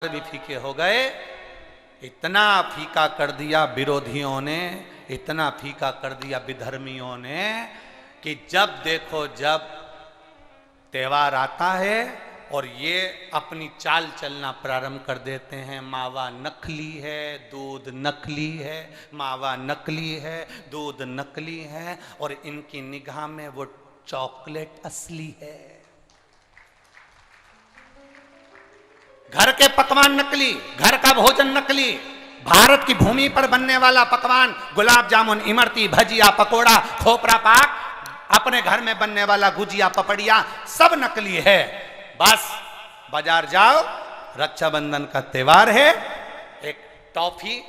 भी फीके हो गए। इतना फीका कर दिया विरोधियों ने, इतना फीका कर दिया विधर्मियों ने कि जब देखो जब त्योहार आता है और ये अपनी चाल चलना प्रारंभ कर देते हैं। मावा नकली है, दूध नकली है, मावा नकली है, दूध नकली है, और इनकी निगाह में वो चॉकलेट असली है। घर के पकवान नकली, घर का भोजन नकली, भारत की भूमि पर बनने वाला पकवान गुलाब जामुन, इमरती, भजिया, पकोड़ा, खोपरा पाक, अपने घर में बनने वाला गुजिया, पपड़िया, सब नकली है। बस बाजार जाओ, रक्षाबंधन का त्योहार है, एक टॉफी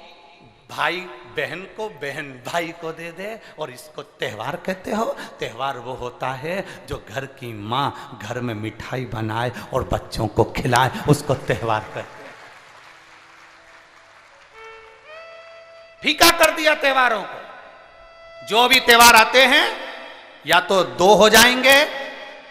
भाई बहन को, बहन भाई को दे दे, और इसको त्योहार कहते हो। त्योहार वो होता है जो घर की माँ घर में मिठाई बनाए और बच्चों को खिलाए, उसको त्योहार कहते हैं। फीका कर दिया त्योहारों को। जो भी त्योहार आते हैं या तो 2 हो जाएंगे,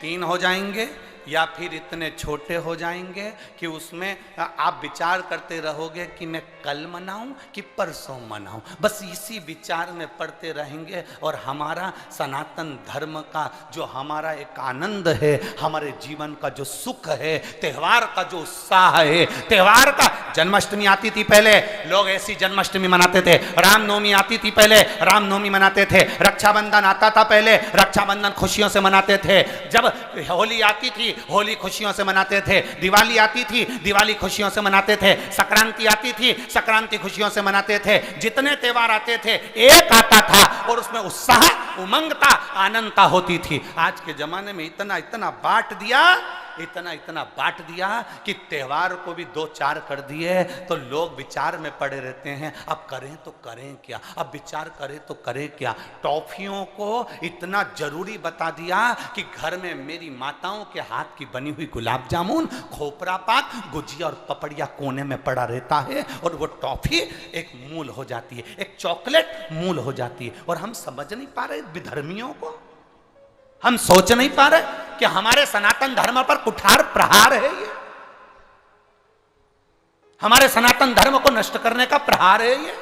3 हो जाएंगे, या फिर इतने छोटे हो जाएंगे कि उसमें आप विचार करते रहोगे कि मैं कल मनाऊं कि परसों मनाऊं। बस इसी विचार में पड़ते रहेंगे। और हमारा सनातन धर्म का जो हमारा एक आनंद है, हमारे जीवन का जो सुख है, त्योहार का जो उत्साह है, त्योहार का, जन्माष्टमी आती थी पहले, लोग ऐसी जन्माष्टमी मनाते थे। रामनवमी आती थी पहले, रामनवमी मनाते थे। रक्षाबंधन आता था पहले, रक्षाबंधन खुशियों से मनाते थे। जब होली आती थी, होली खुशियों से मनाते थे। दिवाली आती थी, दिवाली खुशियों से मनाते थे। संक्रांति आती थी, संक्रांति खुशियों से मनाते थे। जितने त्योहार आते थे, एक आता था और उसमें उत्साह, उमंगता, आनंदता होती थी। आज के जमाने में इतना इतना बांट दिया, इतना इतना बांट दिया कि त्योहार को भी 2-4 कर दिए तो लोग विचार में पड़े रहते हैं। अब करें तो करें क्या, अब विचार करें तो करें क्या। टॉफियों को इतना जरूरी बता दिया कि घर में मेरी माताओं के हाथ की बनी हुई गुलाब जामुन, खोपरा पाक, गुजिया और पपड़िया कोने में पड़ा रहता है, और वो टॉफी एक मूल हो जाती है, एक चॉकलेट मूल हो जाती है। और हम समझ नहीं पा रहे विधर्मियों को, हम सोच नहीं पा रहे कि हमारे सनातन धर्म पर कुठार प्रहार है ये, हमारे सनातन धर्म को नष्ट करने का प्रहार है ये।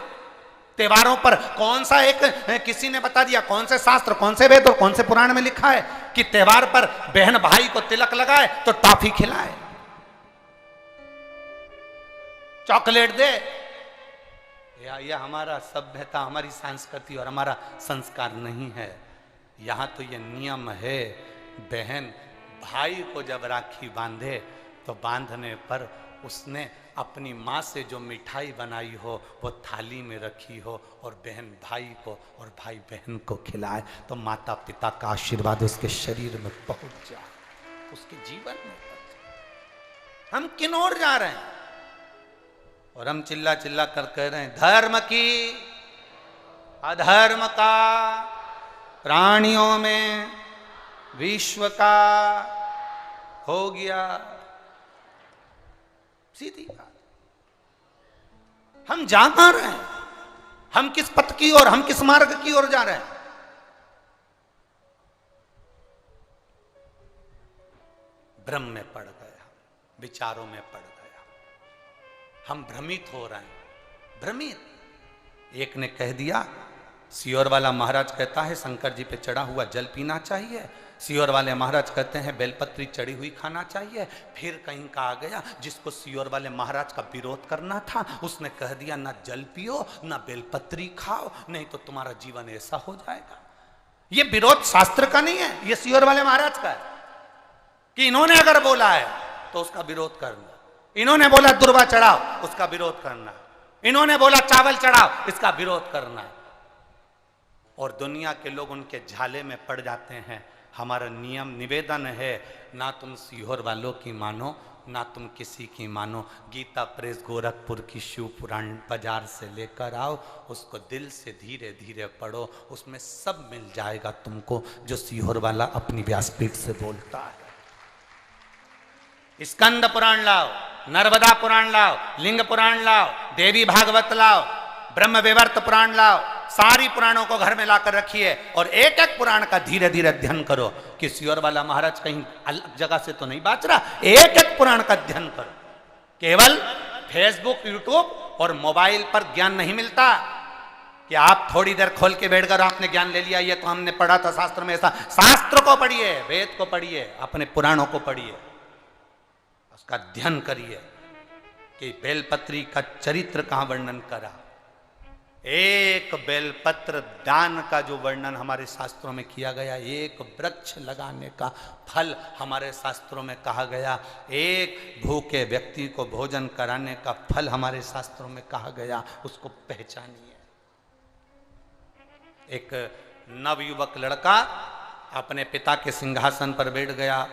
त्योहारों पर कौन सा एक, किसी ने बता दिया कौन से शास्त्र, कौन से वेद और कौन से पुराण में लिखा है कि त्योहार पर बहन भाई को तिलक लगाए तो टॉफी खिलाए, चॉकलेट दे। यह हमारा सभ्यता, हमारी संस्कृति और हमारा संस्कार नहीं है। यहां तो ये नियम है, बहन भाई को जब राखी बांधे तो बांधने पर उसने अपनी माँ से जो मिठाई बनाई हो वो थाली में रखी हो, और बहन भाई को और भाई बहन को खिलाए, तो माता पिता का आशीर्वाद उसके शरीर में पहुंच जाए, उसके जीवन में पहुंच जाए। हम किन ओर जा रहे हैं? और हम चिल्ला चिल्ला कर कह रहे हैं धर्म की, अधर्म का, प्राणियों में विश्व का हो गया। सीधी बात। हम जा कहां रहे हैं? हम किस पथ की ओर, हम किस मार्ग की ओर जा रहे हैं? भ्रम में पड़ गया, विचारों में पड़ गया, हम भ्रमित हो रहे हैं, भ्रमित। एक ने कह दिया, सियोर वाला महाराज कहता है शंकर जी पे चढ़ा हुआ जल पीना चाहिए, सियोर वाले महाराज कहते हैं बेलपत्री चढ़ी हुई खाना चाहिए। फिर कहीं का आ गया जिसको सियोर वाले महाराज का विरोध करना था, उसने कह दिया ना जल पियो ना बेलपत्री खाओ, नहीं तो तुम्हारा जीवन ऐसा हो जाएगा। ये विरोध शास्त्र का नहीं है, ये सियोर वाले महाराज का है कि इन्होंने अगर बोला है तो उसका विरोध करना, इन्होंने बोला दुर्वा चढ़ाओ, उसका विरोध करना, इन्होंने बोला चावल चढ़ाओ, इसका विरोध करना। और दुनिया के लोग उनके झाले में पड़ जाते हैं। हमारा नियम, निवेदन है, ना तुम सीहोर वालों की मानो, ना तुम किसी की मानो। गीता प्रेस गोरखपुर की शिव पुराण बाजार से लेकर आओ, उसको दिल से धीरे धीरे पढ़ो, उसमें सब मिल जाएगा तुमको जो सीहोर वाला अपनी व्यासपीठ से बोलता है। स्कंद पुराण लाओ, नर्मदा पुराण लाओ, लिंग पुराण लाओ, देवी भागवत लाओ, ब्रह्म विवर्त पुराण लाओ, सारी पुराणों को घर में लाकर रखिए और एक एक पुराण का धीरे धीरे अध्ययन करो कि सियोर वाला महाराज कहीं अलग जगह से तो नहीं बाच रहा। एक एक पुराण का अध्ययन करो। केवल फेसबुक, यूट्यूब और मोबाइल पर ज्ञान नहीं मिलता कि आप थोड़ी देर खोल के बैठकर आपने ज्ञान ले लिया। ये तो हमने पढ़ा था शास्त्र में ऐसा। शास्त्र को पढ़िए, वेद को पढ़िए, अपने पुराणों को पढ़िए, उसका अध्ययन करिए कि बेलपत्री का चरित्र कहां वर्णन करा। एक बेलपत्र दान का जो वर्णन हमारे शास्त्रों में किया गया, एक वृक्ष लगाने का फल हमारे शास्त्रों में कहा गया, एक भूखे व्यक्ति को भोजन कराने का फल हमारे शास्त्रों में कहा गया, उसको पहचानिए। एक नवयुवक लड़का अपने पिता के सिंहासन पर बैठ गया,